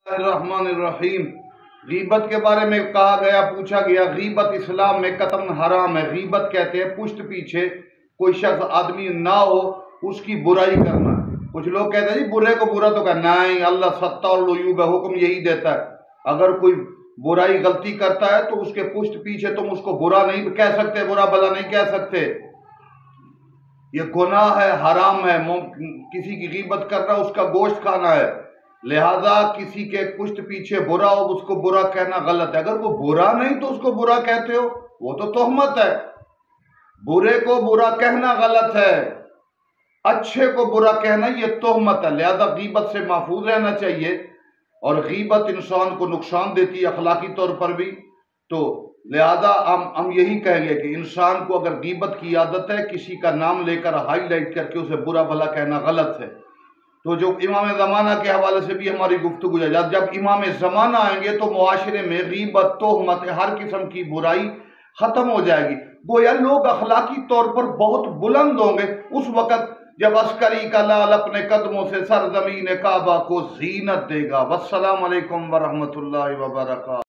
الرحمن الرحیم۔ غیبت کے بارے میں کہا گیا، پوچھا گیا غیبت اسلام میں قطعاً حرام ہے۔ غیبت کہتے ہیں پشت پیچھے کوئی شخص آدمی نہ ہو اس کی برائی کرنا۔ کچھ لوگ کہتے ہیں جی برے کو برا تو کہنا نہیں، اللہ ستار العیوب ہے، حکم یہی دیتا ہے۔ اگر کوئی برائی غلطی کرتا ہے تو اس کے پشت پیچھے تم اس کو برا نہیں کہہ سکتے، برا بلا نہیں کہہ سکتے۔ یہ گناہ ہے، حرام ہے۔ کسی کی غیبت کرنا اس کا گوشت کھانا ہے، لہذا کسی کے پشت پیچھے برا ہو اس کو برا کہنا غلط ہے۔ اگر وہ برا نہیں تو اس کو برا کہتے ہو، وہ تو تہمت ہے۔ برے کو برا کہنا غلط ہے، اچھے کو برا کہنا یہ تہمت ہے، لہذا غیبت سے محفوظ رہنا چاہیے۔ اور غیبت انسان کو نقصان دیتی ہے اخلاقی طور پر بھی، تو لہذا ہم یہی کہیں گے کہ انسان کو اگر غیبت کی عادت ہے، کسی کا نام لے کر ہائی لائٹ کر کے اسے برا بھلا کہنا غلط ہے۔ تو جو امام زمانہ کے حوالے سے بھی ہماری گفتگو ہے، جب امام زمانہ آئیں گے تو معاشرے میں غیبت، تہمت، ہر قسم کی برائی ختم ہو جائے گی۔ گویا لوگ اخلاقی طور پر بہت بلند ہوں گے اس وقت جب عسکری کا لال اپنے قدموں سے سرزمین کعبہ کو زینت دے گا۔ والسلام علیکم ورحمۃ اللہ وبرکاتہ۔